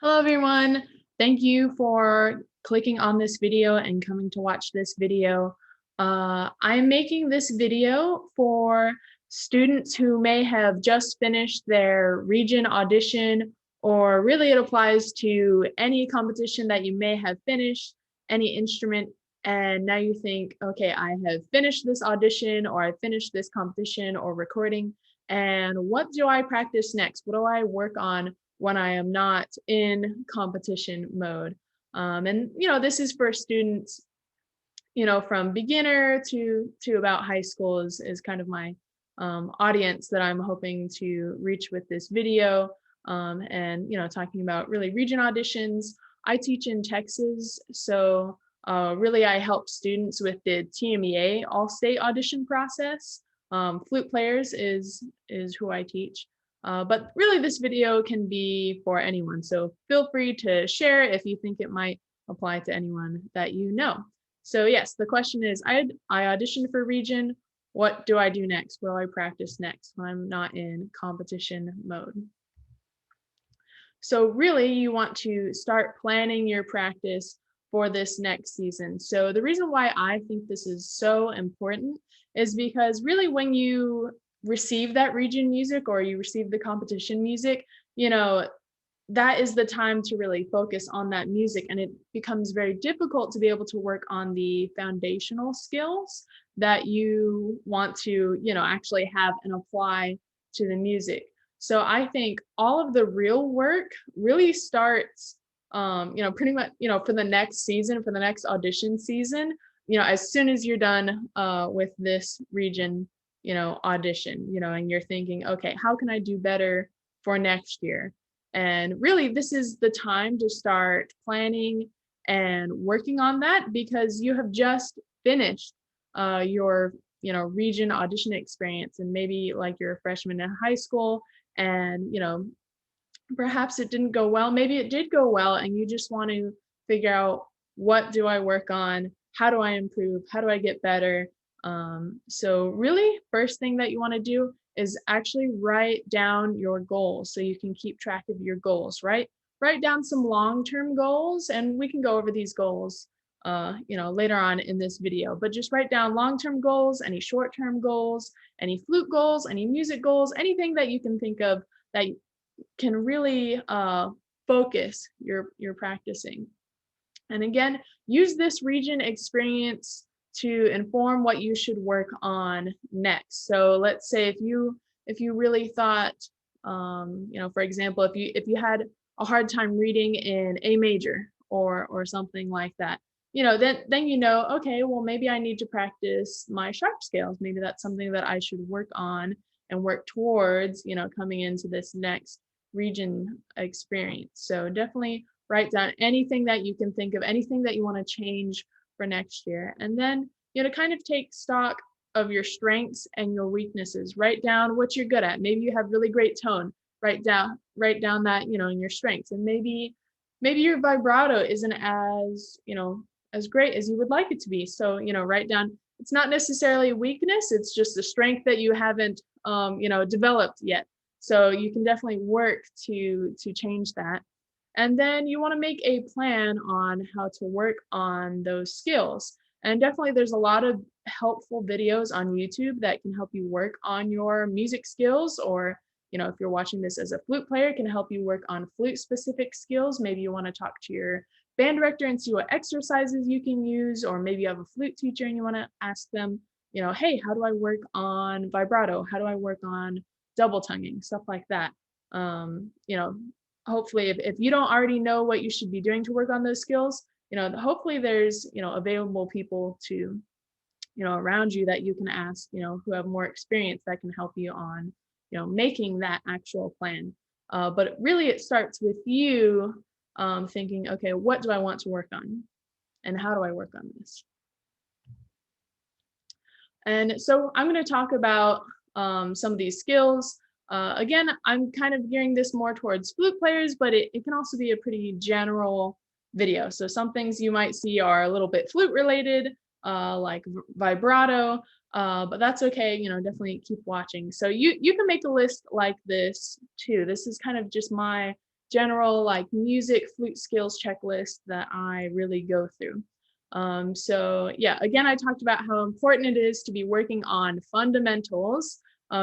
Hello, everyone. Thank you for clicking on this video and coming to watch this video. I'm making this video for students who may have just finished their region audition, or really it applies to any competition that you may have finished, any instrument, and now you think, okay, I have finished this audition, or I finished this competition or recording, and what do I practice next? What do I work on when I am not in competition mode? And this is for students, from beginner to about high school is kind of my audience that I'm hoping to reach with this video. And talking about really region auditions. I teach in Texas, so really I help students with the TMEA all-state audition process. Flute players is who I teach. But really this video can be for anyone, so feel free to share if you think it might apply to anyone that you know. So yes, the question is, I auditioned for region. What do I do next? What do I practice next when I'm not in competition mode? So really you want to start planning your practice for this next season. So the reason why I think this is so important is because really when you receive that region music or you receive the competition music, that is the time to really focus on that music, and it becomes very difficult to be able to work on the foundational skills that you want to actually have and apply to the music. So I think all of the real work really starts pretty much for the next season, for the next audition season, as soon as you're done with this region audition, and you're thinking, okay, how can I do better for next year? And really, this is the time to start planning and working on that, because you have just finished your region audition experience, and maybe like you're a freshman in high school, and perhaps it didn't go well, maybe it did go well, and you just want to figure out, what do I work on, how do I improve, how do I get better? So really, first thing that you want to do is actually write down your goals so you can keep track of your goals, right? Write down some long-term goals, and we can go over these goals later on in this video, but just write down long-term goals, any short-term goals, any flute goals, any music goals, anything that you can think of that can really focus your practicing. And again, use this region experience to inform what you should work on next. So let's say if you really thought, for example, if you had a hard time reading in A major or something like that, then okay, well, maybe I need to practice my sharp scales. Maybe that's something that I should work on and work towards, coming into this next region experience. So definitely write down anything that you can think of, anything that you want to change for next year. And then, kind of take stock of your strengths and your weaknesses. Write down what you're good at. Maybe you have really great tone. Write down that, in your strengths. And maybe your vibrato isn't as great as you would like it to be. So, write down, it's not necessarily a weakness, it's just a strength that you haven't developed yet. So you can definitely work to change that. And then you want to make a plan on how to work on those skills. And definitely there's a lot of helpful videos on YouTube that can help you work on your music skills, or if you're watching this as a flute player, it can help you work on flute specific skills. Maybe you want to talk to your band director and see what exercises you can use, or maybe you have a flute teacher and you want to ask them, hey, how do I work on vibrato? How do I work on double tonguing? Stuff like that. Hopefully if you don't already know what you should be doing to work on those skills, hopefully there's available people to around you that you can ask, who have more experience, that can help you on making that actual plan. But really it starts with you thinking, okay, what do I want to work on, and how do I work on this? And so I'm going to talk about some of these skills. Again, I'm kind of gearing this more towards flute players, but it can also be a pretty general video. So some things you might see are a little bit flute related, like vibrato, but that's okay. Definitely keep watching. So you can make a list like this too. This is kind of just my general like music flute skills checklist that I really go through. So yeah, again, I talked about how important it is to be working on fundamentals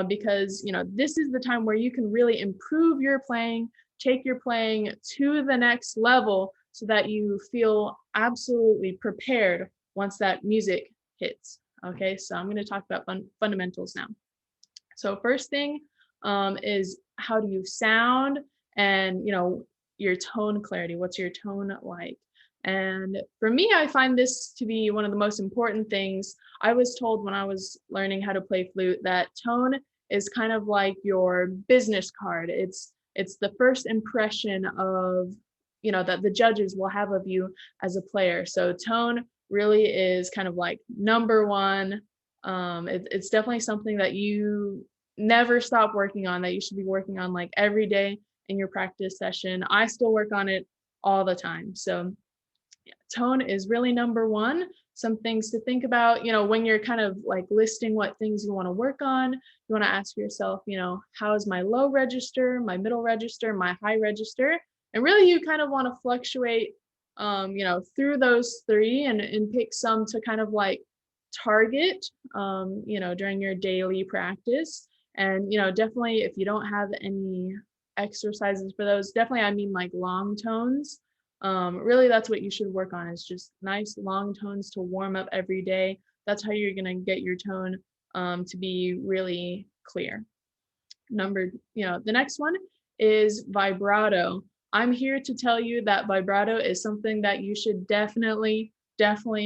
because this is the time where you can really improve your playing, take your playing to the next level so that you feel absolutely prepared once that music hits. Okay, so I'm going to talk about fundamentals now. So first thing is how do you sound and your tone clarity. What's your tone like? And for me, I find this to be one of the most important things. I was told when I was learning how to play flute that tone is kind of like your business card. It's the first impression of that the judges will have of you as a player. So tone really is kind of like number one. It's definitely something that you never stop working on, that you should be working on like every day in your practice session. I still work on it all the time. So yeah, tone is really number one. Some things to think about, when you're kind of like listing what things you want to work on, you want to ask yourself, how's my low register, my middle register, my high register? And really you kind of want to fluctuate, through those three and pick some to kind of like target, during your daily practice. And, definitely if you don't have any exercises for those, definitely, I mean like long tones. Really that's what you should work on, is just nice long tones to warm up every day. That's how you're going to get your tone to be really clear. The next one is vibrato. I'm here to tell you that vibrato is something that you should definitely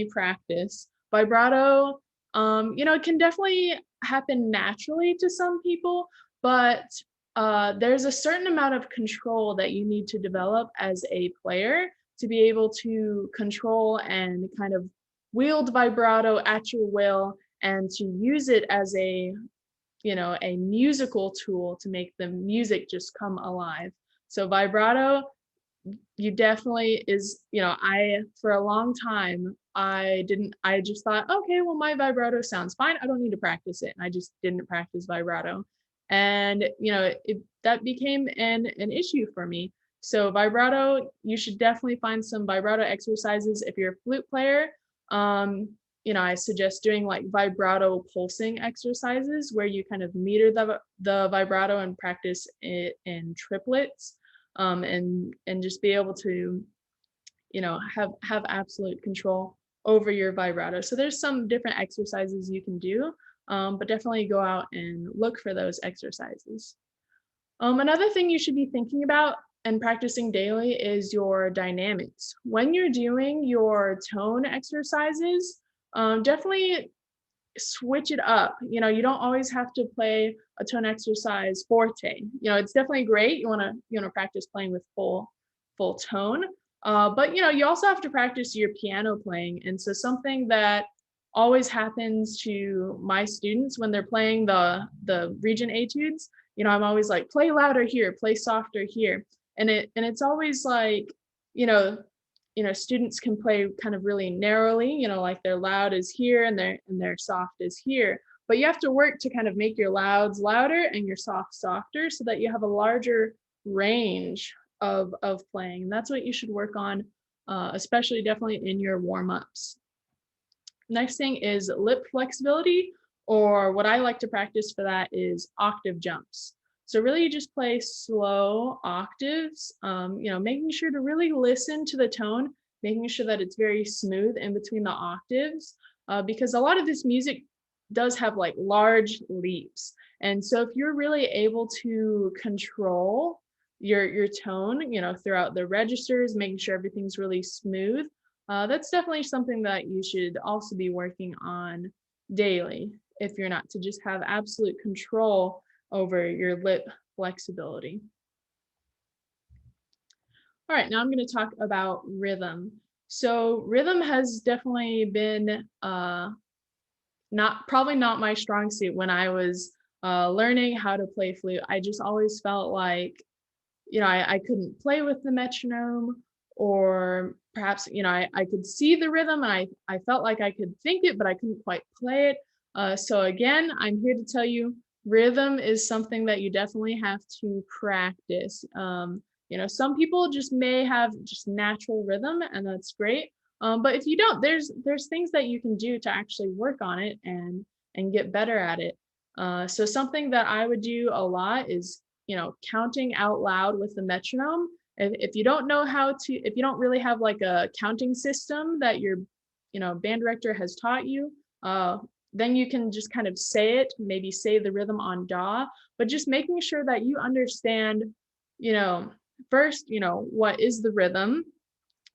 practice. Vibrato, it can definitely happen naturally to some people, but there's a certain amount of control that you need to develop as a player to be able to control and kind of wield vibrato at your will and to use it as a musical tool to make the music just come alive. So vibrato, you definitely is, for a long time, I just thought, okay, well, my vibrato sounds fine. I don't need to practice it. And I just didn't practice vibrato. And, that became an issue for me. So vibrato, you should definitely find some vibrato exercises. If you're a flute player, I suggest doing like vibrato pulsing exercises where you kind of meter the vibrato and practice it in triplets, and just be able to, have absolute control over your vibrato. So there's some different exercises you can do, but definitely go out and look for those exercises. Another thing you should be thinking about and practicing daily is your dynamics. When you're doing your tone exercises, definitely switch it up. You don't always have to play a tone exercise forte. It's definitely great. You want to practice playing with full tone. But you also have to practice your piano playing. And so something that always happens to my students when they're playing the region etudes, I'm always like, play louder here, play softer here. And it's always like, students can play kind of really narrowly, like their loud is here and their soft is here. But you have to work to kind of make your louds louder and your soft softer so that you have a larger range of playing. And that's what you should work on, especially definitely in your warm-ups. Next thing is lip flexibility, or what I like to practice for that is octave jumps. So really you just play slow octaves, making sure to really listen to the tone, making sure that it's very smooth in between the octaves, because a lot of this music does have like large leaps. And so if you're really able to control your tone, throughout the registers, making sure everything's really smooth, that's definitely something that you should also be working on daily if you're not to just have absolute control over your lip flexibility. All right, now I'm going to talk about rhythm. So rhythm has definitely been probably not my strong suit when I was learning how to play flute. I just always felt like, I couldn't play with the metronome, or perhaps, I could see the rhythm and I felt like I could think it, but I couldn't quite play it. So again, I'm here to tell you, rhythm is something that you definitely have to practice. some people just may have just natural rhythm, and that's great. But if you don't, there's things that you can do to actually work on it and get better at it. So something that I would do a lot is, counting out loud with the metronome. If you don't know how to, if you don't really have like a counting system that your, band director has taught you, then you can just kind of say it, maybe say the rhythm on da, but just making sure that you understand, you know, first, what is the rhythm?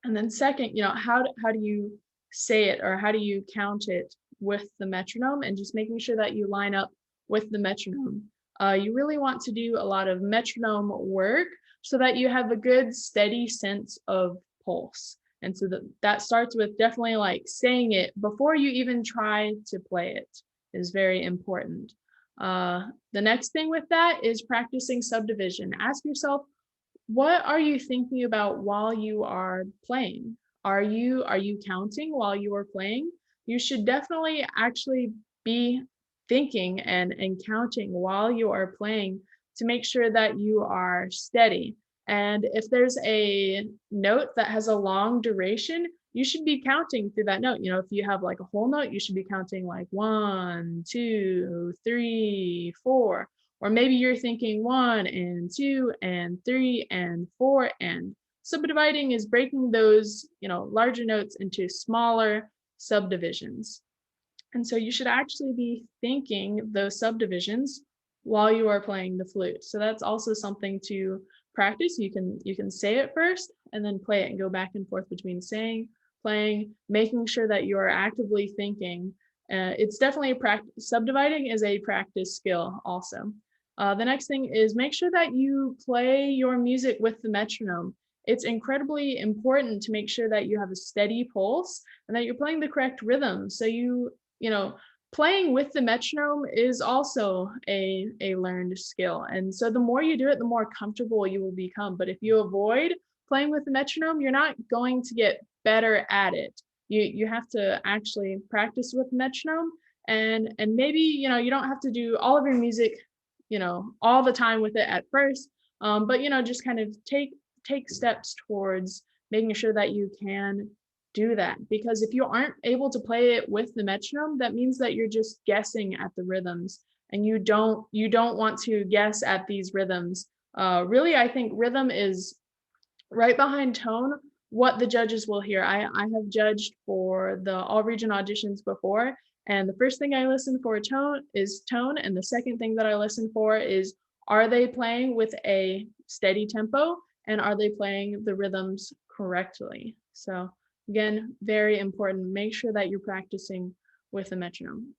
And then second, how do you say it, or how do you count it with the metronome, and just making sure that you line up with the metronome. You really want to do a lot of metronome work so that you have a good steady sense of pulse. And so that starts with definitely like saying it before you even try to play it is very important. The next thing with that is practicing subdivision. Ask yourself, what are you thinking about while you are playing? Are you counting while you are playing? You should definitely actually be thinking and counting while you are playing to make sure that you are steady. And if there's a note that has a long duration, you should be counting through that note. If you have like a whole note, you should be counting like 1, 2, 3, 4. Or maybe you're thinking 1 and 2 and 3 and 4, and subdividing is breaking those, larger notes into smaller subdivisions. And so you should actually be thinking those subdivisions while you are playing the flute. So that's also something to practice. You can say it first and then play it and go back and forth between saying, playing, making sure that you are actively thinking. It's definitely a practice. Subdividing is a practice skill also. The next thing is make sure that you play your music with the metronome. It's incredibly important to make sure that you have a steady pulse and that you're playing the correct rhythm. So playing with the metronome is also a learned skill. And so the more you do it, the more comfortable you will become. But if you avoid playing with the metronome, you're not going to get better at it. You have to actually practice with metronome, and maybe you don't have to do all of your music all the time with it at first, but just kind of take steps towards making sure that you can do that. Because if you aren't able to play it with the metronome, that means that you're just guessing at the rhythms, and you don't want to guess at these rhythms. Really, I think rhythm is right behind tone what the judges will hear. I have judged for the all region auditions before, and the first thing I listen for is tone, and the second thing that I listen for is, are they playing with a steady tempo, and are they playing the rhythms correctly? So again, very important. Make sure that you're practicing with a metronome.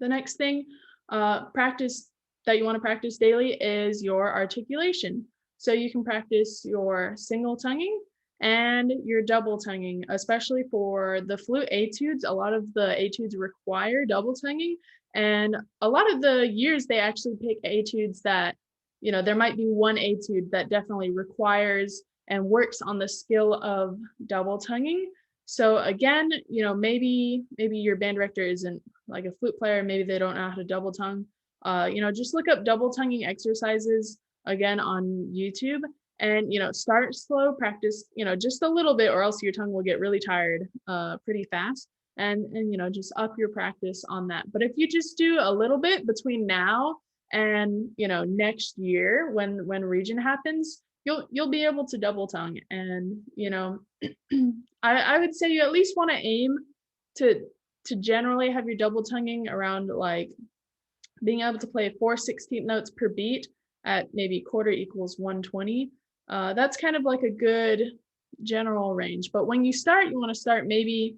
The next thing practice that you want to practice daily is your articulation. So you can practice your single tonguing and your double tonguing, especially for the flute etudes. A lot of the etudes require double tonguing, and a lot of the years they actually pick etudes that, there might be one etude that definitely requires and works on the skill of double tonguing. So again, maybe your band director isn't like a flute player, maybe they don't know how to double tongue. Just look up double tonguing exercises again on YouTube, and start slow, practice just a little bit, or else your tongue will get really tired pretty fast, and just up your practice on that. But if you just do a little bit between now and next year when region happens, you'll be able to double tongue. And I would say you at least want to aim to generally have your double tonguing around like being able to play 4/16 notes per beat at maybe quarter equals 120. That's kind of like a good general range. But when you start, you want to start maybe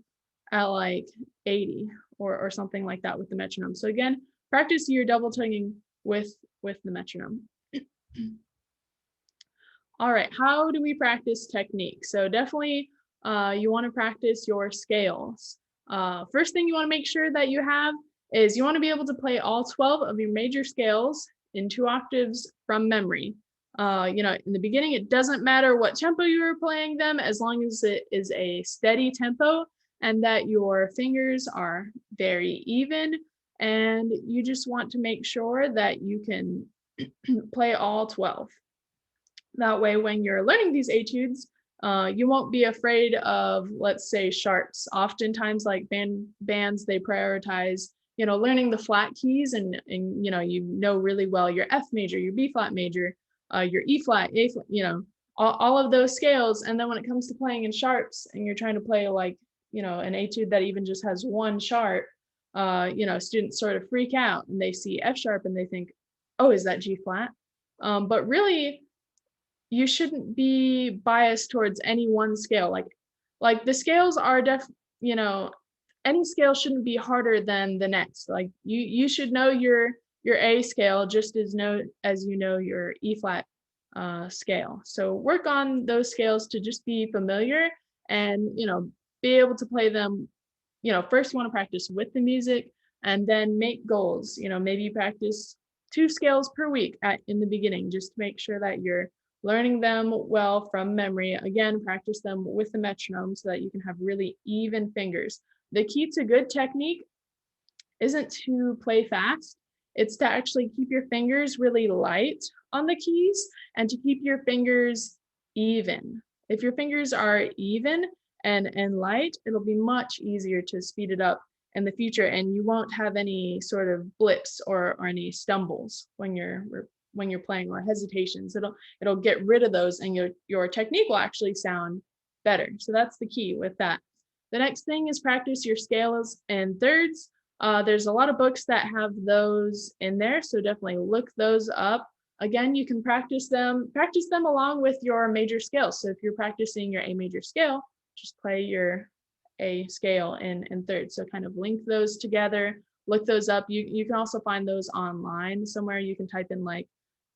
at like 80 or something like that with the metronome. So again, practice your double tonguing with the metronome. All right, how do we practice technique? So definitely you want to practice your scales. First thing you want to make sure that you have is you want to be able to play all 12 of your major scales in 2 octaves from memory. In the beginning, it doesn't matter what tempo you are playing them, as long as it is a steady tempo and that your fingers are very even, and you just want to make sure that you can play all 12. That way, when you're learning these etudes, you won't be afraid of, let's say, sharps. Oftentimes, like bands, they prioritize, learning the flat keys, and you know really well your F major, your B flat major, your E flat, A flat, all of those scales. And then when it comes to playing in sharps, and you're trying to play like, an etude that even just has one sharp, students sort of freak out and they see F sharp and they think, oh, is that G flat? But really, you shouldn't be biased towards any one scale. Like the scales are you know, any scale shouldn't be harder than the next. Like you should know your A scale just as you know your E flat scale. So work on those scales to just be familiar and be able to play them. First you want to practice with the music and then make goals. Maybe you practice 2 scales per week in the beginning, just to make sure that you're learning them well from memory. Again, practice them with the metronome so that you can have really even fingers. The key to good technique isn't to play fast, it's to actually keep your fingers really light on the keys and to keep your fingers even. If your fingers are even and light, it'll be much easier to speed it up in the future, and you won't have any sort of blips or any stumbles when you're playing, or hesitations. It'll get rid of those, and your technique will actually sound better. So that's the key with that. The next thing is practice your scales and thirds. There's a lot of books that have those in there, so definitely look those up. Again, you can practice them along with your major scales. So if you're practicing your A major scale, just play your A scale in thirds. So kind of link those together, look those up. You can also find those online somewhere. You can type in like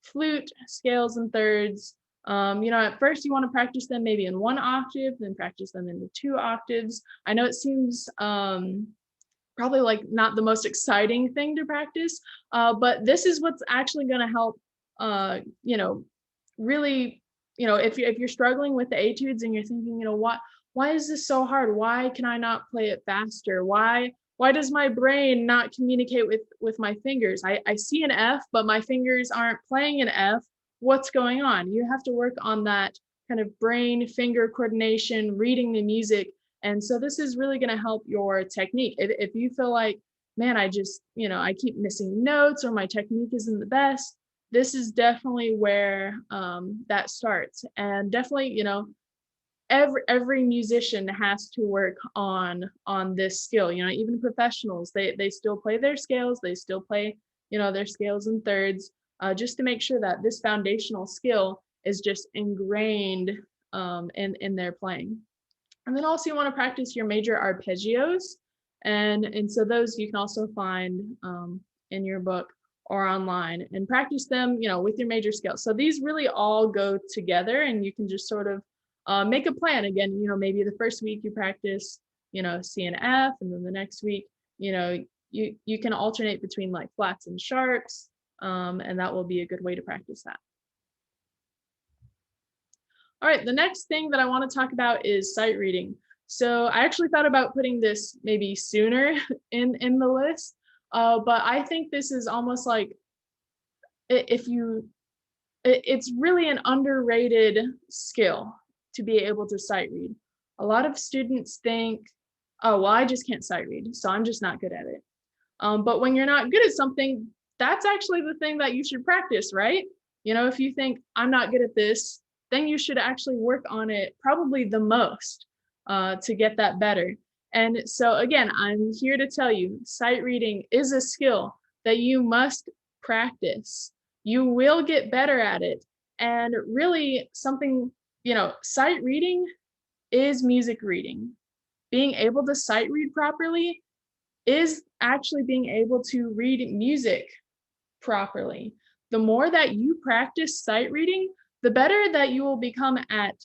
flute, scales and thirds. At first you want to practice them maybe in 1 octave, then practice them into 2 octaves. I know it seems probably like not the most exciting thing to practice, but this is what's actually going to help, really, if you're struggling with the etudes and you're thinking, why is this so hard? Why can I not play it faster? Why does my brain not communicate with my fingers? I see an F, but my fingers aren't playing an F. What's going on? You have to work on that kind of brain finger coordination, reading the music. And so this is really going to help your technique. If you feel like, man, I just, I keep missing notes or my technique isn't the best, this is definitely where that starts. And definitely, every musician has to work on this skill. Even professionals, they still play their scales, they still play their scales and thirds, just to make sure that this foundational skill is just ingrained in their playing. And then also you want to practice your major arpeggios, and so those you can also find in your book or online, and practice them with your major scales. So these really all go together, and you can just sort of make a plan. Again, maybe the first week you practice C and F, and then the next week you can alternate between like flats and sharps, and that will be a good way to practice that. All right, the next thing that I want to talk about is sight reading. So I actually thought about putting this maybe sooner in the list, but I think this is almost like, it's really an underrated skill to be able to sight read. A lot of students think, oh, well, I just can't sight read, so I'm just not good at it. But when you're not good at something, that's actually the thing that you should practice, right? If you think I'm not good at this, then you should actually work on it probably the most to get that better. And so again, I'm here to tell you, sight reading is a skill that you must practice. You will get better at it. And really something, sight reading is music reading. Being able to sight read properly is actually being able to read music properly. The more that you practice sight reading, the better that you will become at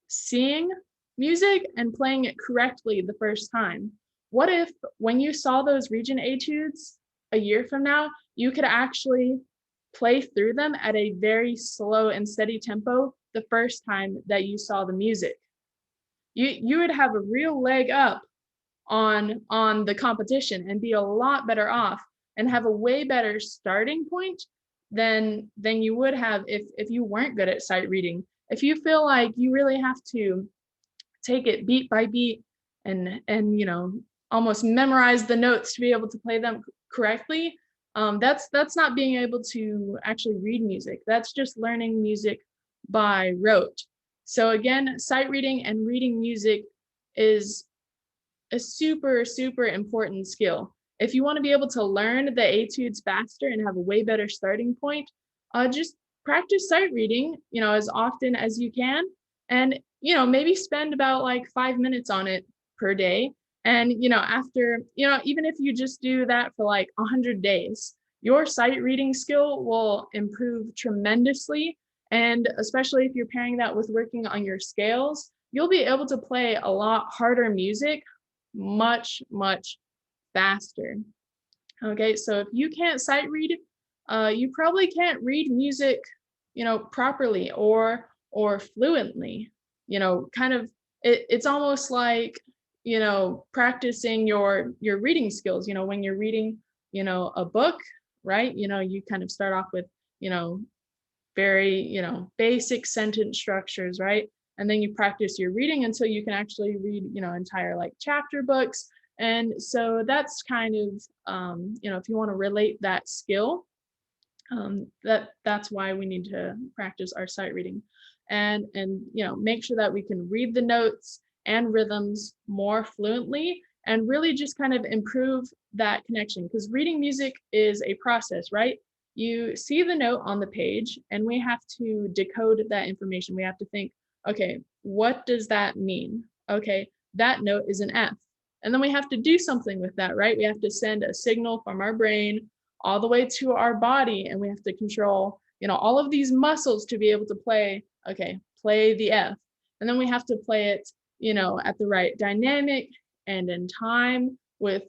seeing music and playing it correctly the first time. What if when you saw those region etudes a year from now, you could actually play through them at a very slow and steady tempo the first time that you saw the music? You would have a real leg up on the competition and be a lot better off and have a way better starting point than you would have if you weren't good at sight reading. If you feel like you really have to take it beat by beat and almost memorize the notes to be able to play them correctly, that's not being able to actually read music. That's just learning music by rote. So again, sight reading and reading music is a super, super important skill. If you want to be able to learn the etudes faster and have a way better starting point, just practice sight reading, as often as you can. And, maybe spend about like 5 minutes on it per day. And, after, even if you just do that for like 100 days, your sight reading skill will improve tremendously. And especially if you're pairing that with working on your scales, you'll be able to play a lot harder music much, much faster. Okay, so if you can't sight read, you probably can't read music, properly or fluently. Kind of it's almost like, practicing your reading skills. When you're reading, a book, right? You kind of start off with, you know, very, basic sentence structures, right? And then you practice your reading until you can actually read, entire like chapter books. And so that's kind of, if you want to relate that skill, that's why we need to practice our sight reading, and make sure that we can read the notes and rhythms more fluently, and really just kind of improve that connection, because reading music is a process, right? You see the note on the page and we have to decode that information. We have to think, okay, what does that mean? Okay, that note is an F. And then we have to do something with that, right? We have to send a signal from our brain all the way to our body, and we have to control, all of these muscles to be able to play, okay, play the F. And then we have to play it, at the right dynamic and in time with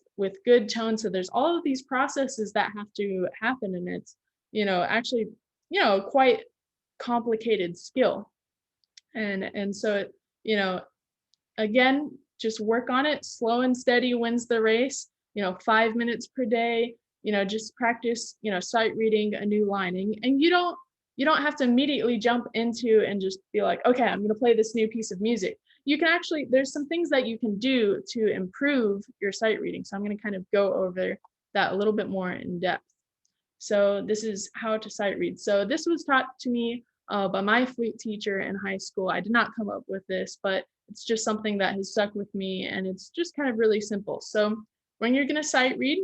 good tone. So there's all of these processes that have to happen, and it's, actually, quite complicated skill. And so it, again, just work on it. Slow and steady wins the race. 5 minutes per day. Just practice, sight reading a new line, and you don't have to immediately jump into and just be like, okay, I'm going to play this new piece of music. You can actually, there's some things that you can do to improve your sight reading. So I'm going to kind of go over that a little bit more in depth. So this is how to sight read. So this was taught to me by my flute teacher in high school. I did not come up with this, but it's just something that has stuck with me, and it's just kind of really simple. So when you're going to sight read,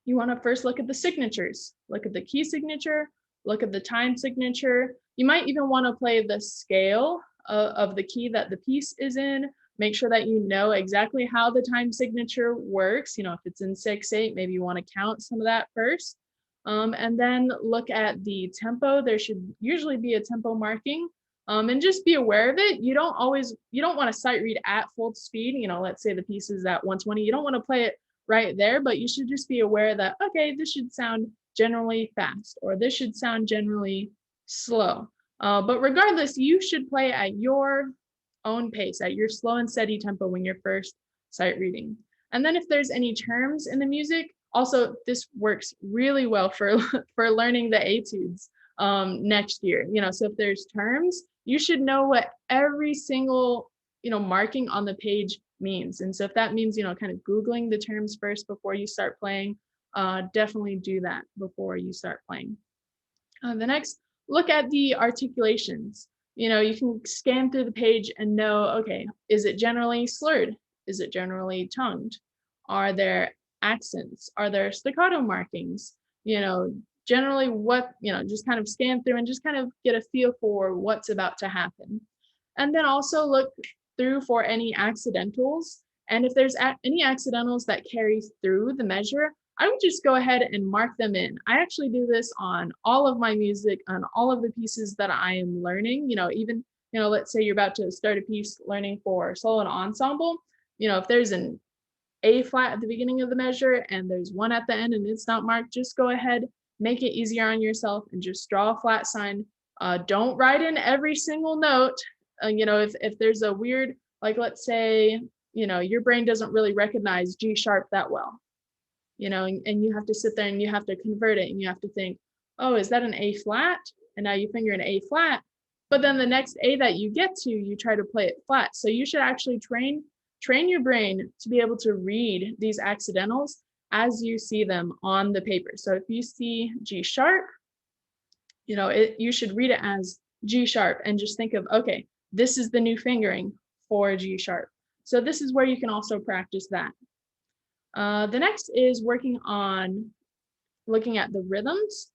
you want to first look at the signatures, look at the key signature, look at the time signature. You might even want to play the scale of the key that the piece is in. Make sure that you know exactly how the time signature works. If it's in 6/8, maybe you want to count some of that first. And then look at the tempo. There should usually be a tempo marking. And just be aware of it. You don't want to sight read at full speed. Let's say the piece is at 120. You don't want to play it right there, but you should just be aware that, okay, this should sound generally fast, or this should sound generally slow. But regardless, you should play at your own pace, at your slow and steady tempo when you're first sight reading. And then if there's any terms in the music, also this works really well for for learning the etudes next year. So if there's terms, you should know what every single marking on the page means. And so if that means kind of Googling the terms first before you start playing, definitely do that before you start playing. The next, look at the articulations. You can scan through the page and know, okay, is it generally slurred? Is it generally tongued? Are there accents? Are there staccato markings? Generally what, just kind of scan through and just kind of get a feel for what's about to happen. And then also look through for any accidentals. And if there's any accidentals that carry through the measure, I would just go ahead and mark them in. I actually do this on all of my music, on all of the pieces that I am learning. Even, let's say you're about to start a piece learning for solo and ensemble. If there's an A flat at the beginning of the measure and there's one at the end and it's not marked, just go ahead, make it easier on yourself and just draw a flat sign. Don't write in every single note. If there's a weird, like let's say, your brain doesn't really recognize G sharp that well, and you have to sit there and you have to convert it and you have to think, oh, is that an A flat? And now you finger an A flat. but then the next A that you get to, you try to play it flat. So you should actually train your brain to be able to read these accidentals as you see them on the paper. So if you see G sharp, you should read it as G sharp and just think of, okay, this is the new fingering for G sharp. So this is where you can also practice that. The next is working on looking at the rhythms,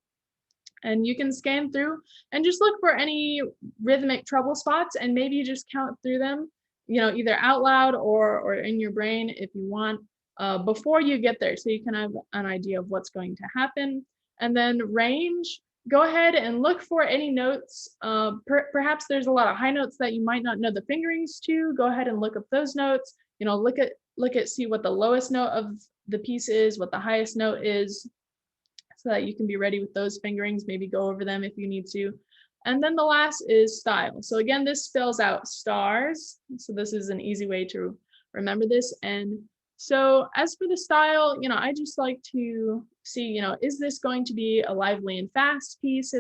and you can scan through and just look for any rhythmic trouble spots and maybe just count through them, either out loud or in your brain if you want, before you get there, so you can have an idea of what's going to happen. And then range, go ahead and look for any notes. Perhaps there's a lot of high notes that you might not know the fingerings to. Go ahead and look up those notes. See what the lowest note of the piece is, what the highest note is, so that you can be ready with those fingerings, maybe go over them if you need to. And then the last is style. So again, this spells out stars. So this is an easy way to remember this. And so as for the style, I just like to see, is this going to be a lively and fast piece,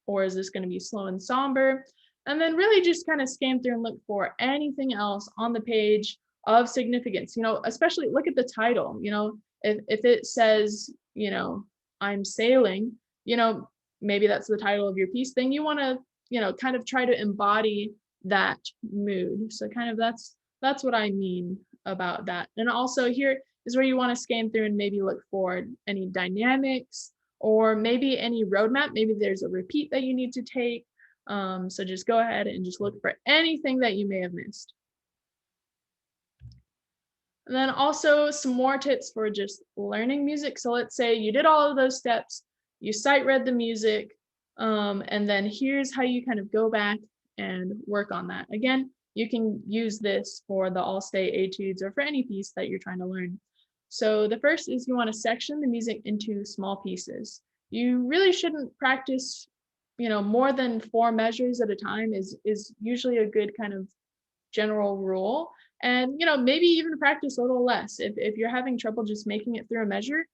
or is this going to be slow and somber? And then really just kind of scan through and look for anything else on the page of significance, especially look at the title, if it says, I'm sailing, maybe that's the title of your piece, then you want to, kind of try to embody that mood. So kind of that's what I mean about that. And also here is where you want to scan through and maybe look for any dynamics or maybe any roadmap. Maybe there's a repeat that you need to take. So just go ahead and just look for anything that you may have missed. And then also some more tips for just learning music. So let's say you did all of those steps, you sight read the music, and then here's how you kind of go back and work on that. Again, you can use this for the all-state etudes or for any piece that you're trying to learn. So the first is you want to section the music into small pieces. You really shouldn't practice, more than 4 measures at a time is usually a good kind of general rule. And maybe even practice a little less if you're having trouble just making it through a measure,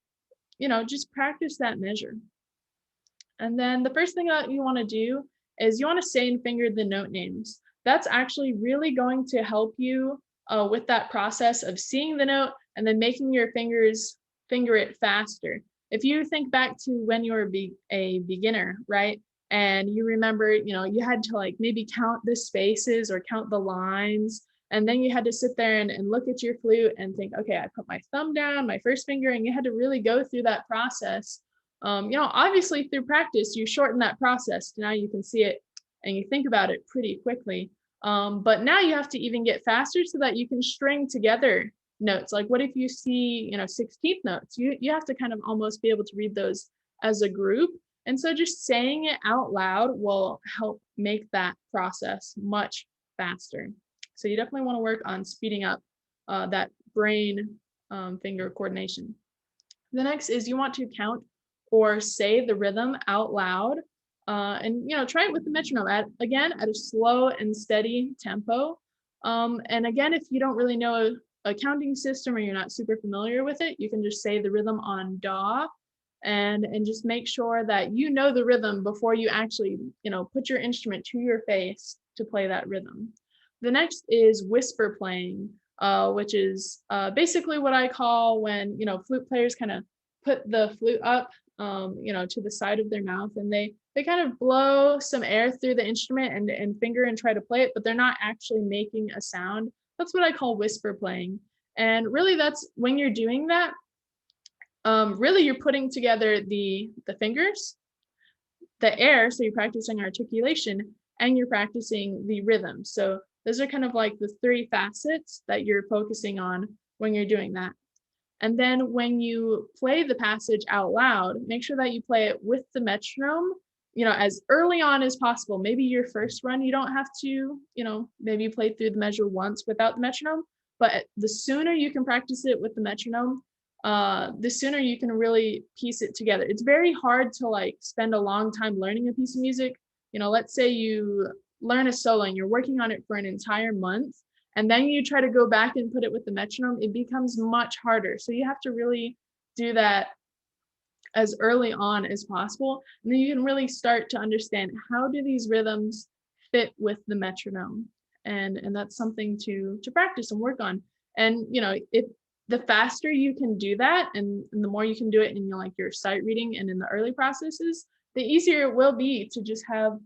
just practice that measure. And then the first thing that you want to do is you want to say and finger the note names. That's actually really going to help you with that process of seeing the note and then making your fingers finger it faster. If you think back to when you were a beginner, right? And you remember, you had to maybe count the spaces or count the lines. And then you had to sit there and look at your flute and think, okay, I put my thumb down, my first finger, and you had to really go through that process. Obviously through practice, you shorten that process. Now you can see it and you think about it pretty quickly. But now you have to even get faster so that you can string together notes. Like what if you see, 16th notes? You have to kind of almost be able to read those as a group. And so just saying it out loud will help make that process much faster. So you definitely want to work on speeding up that brain finger coordination. The next is you want to count or say the rhythm out loud, and try it with the metronome at a slow and steady tempo. And again, if you don't really know a counting system or you're not super familiar with it, you can just say the rhythm on DAW and just make sure that you know the rhythm before you actually put your instrument to your face to play that rhythm. The next is whisper playing, which is basically what I call when flute players kind of put the flute up to the side of their mouth, and they kind of blow some air through the instrument and finger and try to play it, but they're not actually making a sound. That's what I call whisper playing. And really that's when you're doing that, really you're putting together the fingers, the air, so you're practicing articulation, and you're practicing the rhythm. So those are kind of like the 3 facets that you're focusing on when you're doing that. And then when you play the passage out loud, make sure that you play it with the metronome, as early on as possible. Maybe your first run, you don't have to, maybe play through the measure once without the metronome, but the sooner you can practice it with the metronome, the sooner you can really piece it together. It's very hard to spend a long time learning a piece of music. Let's say you learn a solo and you're working on it for an entire month, and then you try to go back and put it with the metronome, it becomes much harder. So you have to really do that as early on as possible. And then you can really start to understand, how do these rhythms fit with the metronome. And that's something to practice and work on. And if the faster you can do that, and the more you can do it in your sight reading and in the early processes, the easier it will be to just have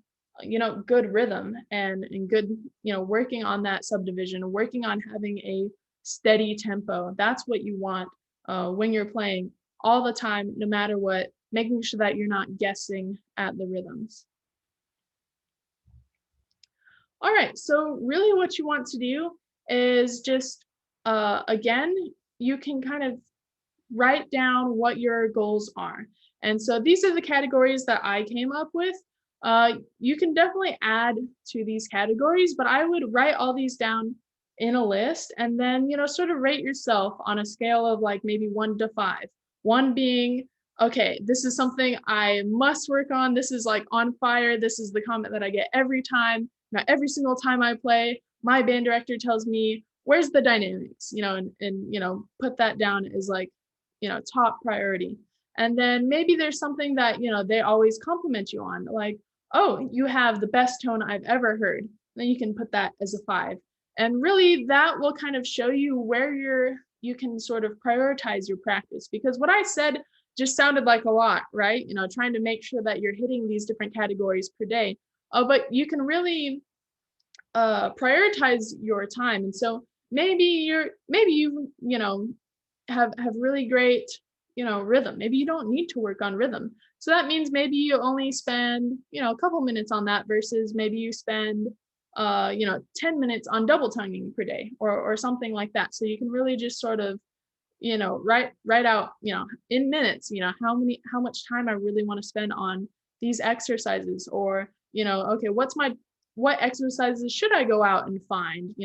good rhythm and good working on that subdivision, working on having a steady tempo. That's what you want when you're playing all the time, no matter what, making sure that you're not guessing at the rhythms. All right, so really what you want to do is just, again, you can kind of write down what your goals are. And so these are the categories that I came up with. You can definitely add to these categories, but I would write all these down in a list and then, sort of rate yourself on a scale of like maybe 1 to 5. 1 being, okay, this is something I must work on. This is like on fire. This is the comment that I get every time. Now, every single time I play, my band director tells me, where's the dynamics, and put that down as like, top priority. And then maybe there's something that, they always compliment you on, like, oh, you have the best tone I've ever heard. Then you can put that as a 5. And really that will kind of show you where you can sort of prioritize your practice, because what I said just sounded like a lot, right? Trying to make sure that you're hitting these different categories per day. But you can really prioritize your time. And so maybe you have really great rhythm. Maybe you don't need to work on rhythm, so that means maybe you only spend a couple minutes on that, versus maybe you spend 10 minutes on double tonguing per day, or something like that. So you can really just sort of write out in minutes how much time I really want to spend on these exercises, or okay, what exercises should I go out and find?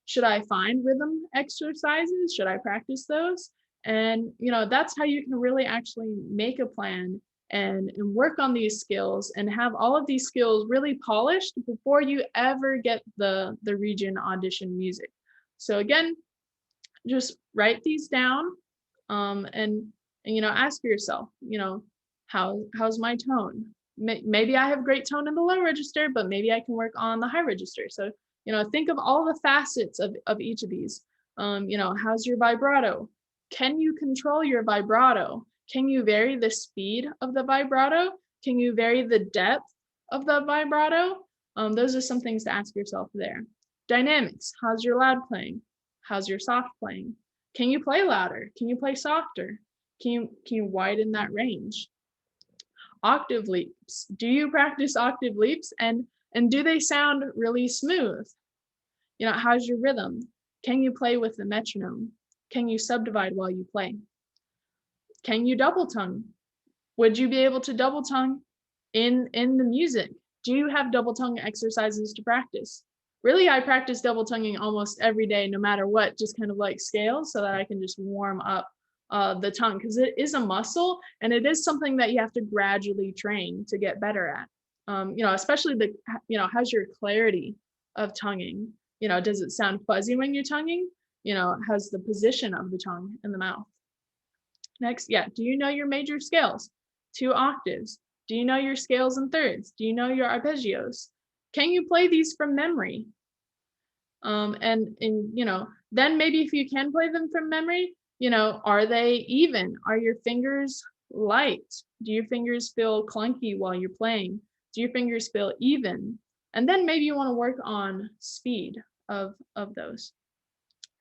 Should I find rhythm exercises? Should I practice those? And that's how you can really actually make a plan and work on these skills and have all of these skills really polished before you ever get the region audition music. So again, just write these down, and ask yourself, how's my tone? Maybe I have great tone in the low register, but maybe I can work on the high register. So think of all the facets of each of these. How's your vibrato? Can you control your vibrato? Can you vary the speed of the vibrato? Can you vary the depth of the vibrato? Those are some things to ask yourself there. Dynamics. How's your loud playing? How's your soft playing? Can you play louder? Can you play softer? Can you widen that range? Octave leaps. Do you practice octave leaps, and do they sound really smooth? How's your rhythm? Can you play with the metronome? Can you subdivide while you play? Can you double tongue? Would you be able to double tongue in the music? Do you have double tongue exercises to practice? Really, I practice double tonguing almost every day, no matter what, just kind of like scales, so that I can just warm up the tongue, because it is a muscle and it is something that you have to gradually train to get better at. Especially how's your clarity of tonguing? Does it sound fuzzy when you're tonguing? How's the position of the tongue in the mouth? Next, do you know your major scales? 2 octaves. Do you know your scales and thirds? Do you know your arpeggios? Can you play these from memory? And then maybe if you can play them from memory, are they even? Are your fingers light? Do your fingers feel clunky while you're playing? Do your fingers feel even? And then maybe you want to work on speed of those.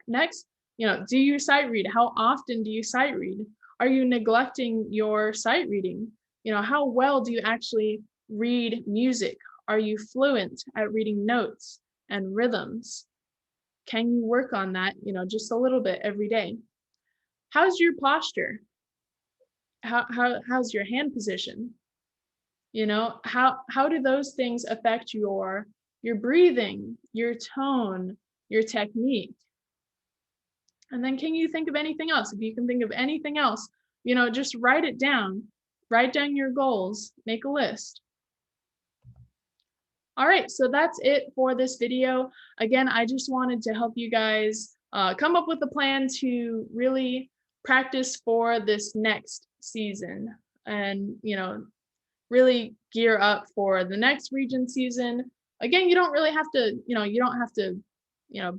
Next, do you sight read? How often do you sight read? Are you neglecting your sight reading? How well do you actually read music? Are you fluent at reading notes and rhythms? Can you work on that, just a little bit every day? How's your posture? How's your hand position? How do those things affect your breathing, your tone, your technique? And then can you think of anything else? If you can think of anything else, just write it down. Write down your goals, make a list. All right, so that's it for this video. Again, I just wanted to help you guys come up with a plan to really practice for this next season, and really gear up for the next region season. again, you don't really have to, you don't have to,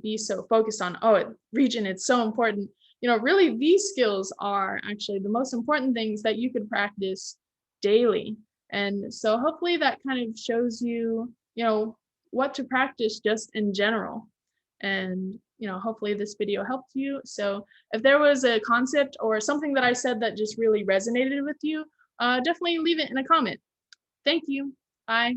be so focused on, oh, region, it's so important. Really these skills are actually the most important things that you could practice daily. And so hopefully that kind of shows you, what to practice just in general. And, hopefully this video helped you. So if there was a concept or something that I said that just really resonated with you, definitely leave it in a comment. Thank you. Bye.